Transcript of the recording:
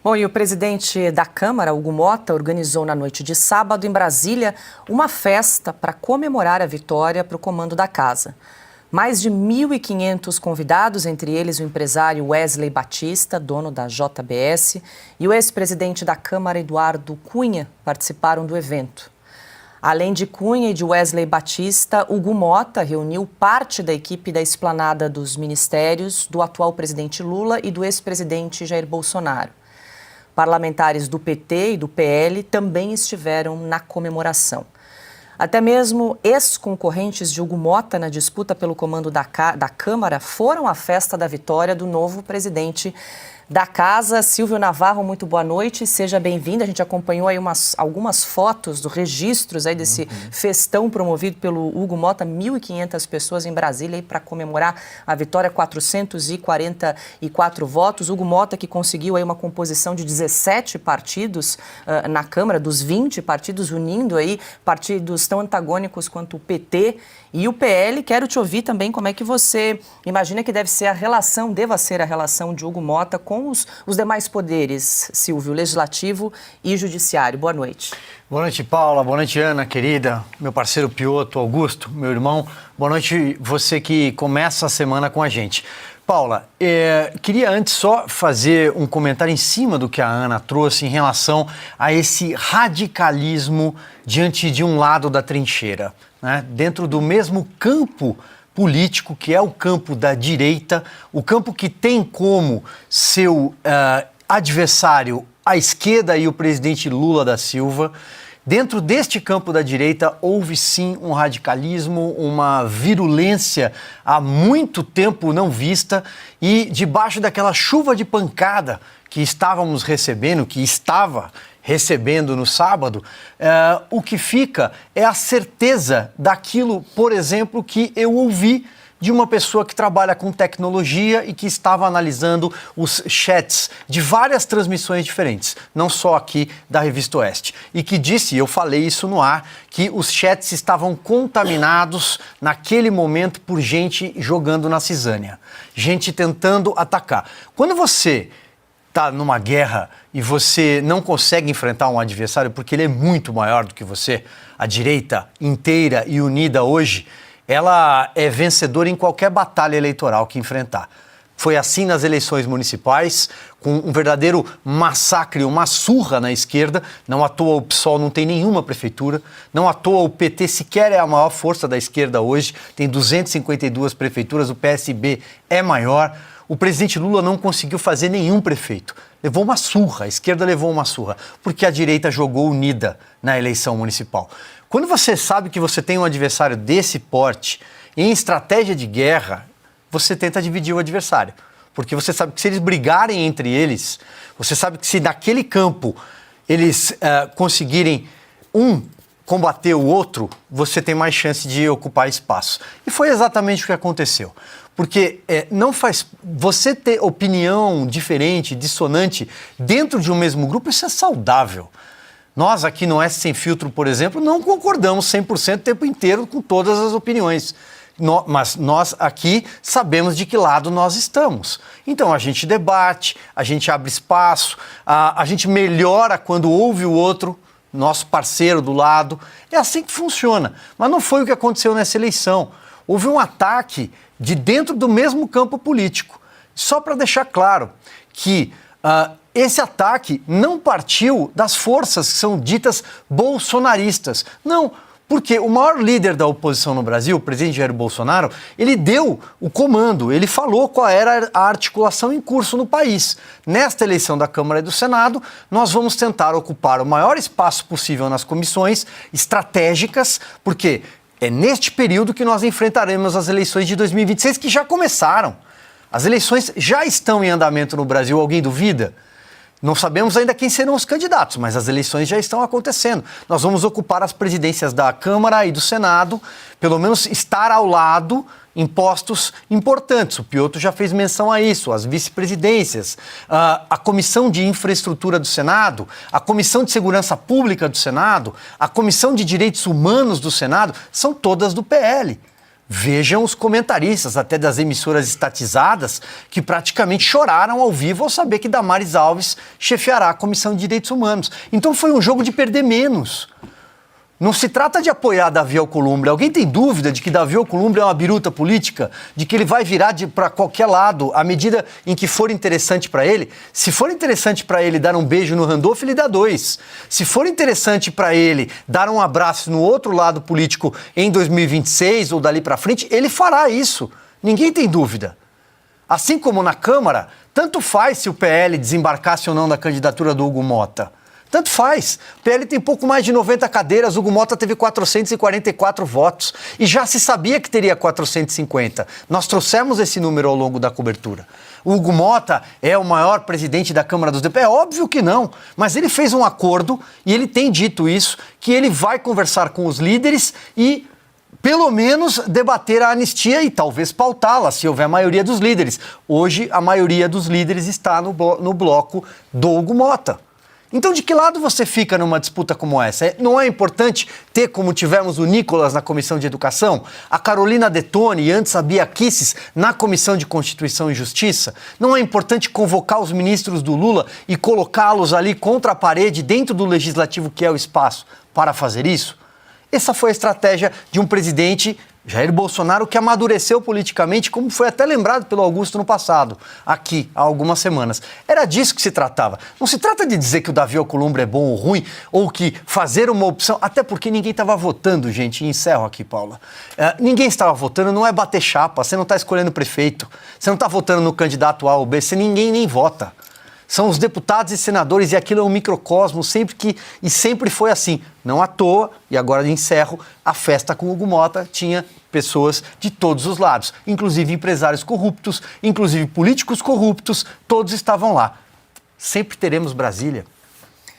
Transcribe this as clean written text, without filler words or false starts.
Bom, e o presidente da Câmara, Hugo Motta, organizou na noite de sábado, em Brasília, uma festa para comemorar a vitória para o comando da casa. Mais de 1.500 convidados, entre eles o empresário Wesley Batista, dono da JBS, e o ex-presidente da Câmara, Eduardo Cunha, participaram do evento. Além de Cunha e de Wesley Batista, Hugo Motta reuniu parte da equipe da esplanada dos ministérios do atual presidente Lula e do ex-presidente Jair Bolsonaro. Parlamentares do PT e do PL também estiveram na comemoração. Até mesmo ex-concorrentes de Hugo Motta na disputa pelo comando da Câmara foram à festa da vitória do novo presidente da Casa. Silvio Navarro, muito boa noite, seja bem-vindo. A gente acompanhou aí algumas fotos dos registros aí desse festão promovido pelo Hugo Motta, 1.500 pessoas em Brasília para comemorar a vitória, 444 votos. Hugo Motta que conseguiu aí uma composição de 17 partidos na Câmara, dos 20 partidos, unindo aí partidos tão antagônicos quanto o PT e o PL. Quero te ouvir também como é que você imagina que deva ser a relação de Hugo Motta com os demais poderes, Silvio, legislativo e judiciário. Boa noite. Boa noite, Paula. Boa noite, Ana, querida. Meu parceiro Piotr, Augusto, meu irmão. Boa noite, você que começa a semana com a gente. Paula, queria antes só fazer um comentário em cima do que a Ana trouxe em relação a esse radicalismo diante de um lado da trincheira, né? Dentro do mesmo campo político, que é o campo da direita, o campo que tem como seu adversário a esquerda e o presidente Lula da Silva. Dentro deste campo da direita, houve sim um radicalismo, uma virulência há muito tempo não vista, e debaixo daquela chuva de pancada que estava recebendo no sábado, o que fica é a certeza daquilo, por exemplo, que eu ouvi de uma pessoa que trabalha com tecnologia e que estava analisando os chats de várias transmissões diferentes, não só aqui da Revista Oeste, e que disse, eu falei isso no ar, que os chats estavam contaminados naquele momento por gente jogando na cisânia, gente tentando atacar. Quando você está numa guerra e você não consegue enfrentar um adversário porque ele é muito maior do que você, a direita inteira e unida hoje, ela é vencedora em qualquer batalha eleitoral que enfrentar. Foi assim nas eleições municipais, com um verdadeiro massacre, uma surra na esquerda. Não à toa o PSOL não tem nenhuma prefeitura, não à toa o PT sequer é a maior força da esquerda hoje, tem 252 prefeituras, o PSB é maior. O presidente Lula não conseguiu fazer nenhum prefeito. Levou uma surra, a esquerda levou uma surra, porque a direita jogou unida na eleição municipal. Quando você sabe que você tem um adversário desse porte, em estratégia de guerra, você tenta dividir o adversário. Porque você sabe que se eles brigarem entre eles, você sabe que se naquele campo eles conseguirem combater o outro, você tem mais chance de ocupar espaço. E foi exatamente o que aconteceu. Porque não faz... Você ter opinião diferente, dissonante, dentro de um mesmo grupo, isso é saudável. Nós aqui no S Sem Filtro, por exemplo, não concordamos 100% o tempo inteiro com todas as opiniões. Mas nós aqui sabemos de que lado nós estamos. Então a gente debate, a gente abre espaço, a gente melhora quando ouve o outro, nosso parceiro do lado. É assim que funciona. Mas não foi o que aconteceu nessa eleição. Houve um ataque de dentro do mesmo campo político. Só para deixar claro que esse ataque não partiu das forças que são ditas bolsonaristas. Não, porque o maior líder da oposição no Brasil, o presidente Jair Bolsonaro, ele deu o comando, ele falou qual era a articulação em curso no país. Nesta eleição da Câmara e do Senado, nós vamos tentar ocupar o maior espaço possível nas comissões estratégicas, porque é neste período que nós enfrentaremos as eleições de 2026, que já começaram. As eleições já estão em andamento no Brasil, alguém duvida? Não sabemos ainda quem serão os candidatos, mas as eleições já estão acontecendo. Nós vamos ocupar as presidências da Câmara e do Senado, pelo menos estar ao lado em postos importantes. O Piotr já fez menção a isso, as vice-presidências, a Comissão de Infraestrutura do Senado, a Comissão de Segurança Pública do Senado, a Comissão de Direitos Humanos do Senado, são todas do PL. Vejam os comentaristas, até das emissoras estatizadas, que praticamente choraram ao vivo ao saber que Damares Alves chefiará a Comissão de Direitos Humanos. Então foi um jogo de perder menos. Não se trata de apoiar Davi Alcolumbre. Alguém tem dúvida de que Davi Alcolumbre é uma biruta política? De que ele vai virar para qualquer lado à medida em que for interessante para ele? Se for interessante para ele dar um beijo no Randolph, ele dá 2. Se for interessante para ele dar um abraço no outro lado político em 2026 ou dali para frente, ele fará isso. Ninguém tem dúvida. Assim como na Câmara, tanto faz se o PL desembarcasse ou não da candidatura do Hugo Mota. Tanto faz. O PL tem pouco mais de 90 cadeiras, o Hugo Mota teve 444 votos e já se sabia que teria 450. Nós trouxemos esse número ao longo da cobertura. O Hugo Mota é o maior presidente da Câmara dos Deputados? É óbvio que não, mas ele fez um acordo e ele tem dito isso, que ele vai conversar com os líderes e pelo menos debater a anistia e talvez pautá-la, se houver maioria dos líderes. Hoje, a maioria dos líderes está no bloco do Hugo Mota. Então, de que lado você fica numa disputa como essa? Não é importante ter, como tivemos o Nicolas na Comissão de Educação, a Carolina Detoni e antes a Bia Kicis na Comissão de Constituição e Justiça? Não é importante convocar os ministros do Lula e colocá-los ali contra a parede dentro do legislativo, que é o espaço, para fazer isso? Essa foi a estratégia de um presidente, Jair Bolsonaro, que amadureceu politicamente, como foi até lembrado pelo Augusto no passado, aqui, há algumas semanas. Era disso que se tratava. Não se trata de dizer que o Davi Alcolumbre é bom ou ruim, ou que fazer uma opção, até porque ninguém estava votando, gente, e encerro aqui, Paula. Ninguém estava votando, não é bater chapa, você não está escolhendo prefeito, você não está votando no candidato A ou B, ninguém nem vota. São os deputados e senadores, e aquilo é um microcosmo, sempre foi assim. Não à toa, e agora encerro, a festa com o Hugo Mota tinha pessoas de todos os lados, inclusive empresários corruptos, inclusive políticos corruptos, todos estavam lá. Sempre teremos Brasília.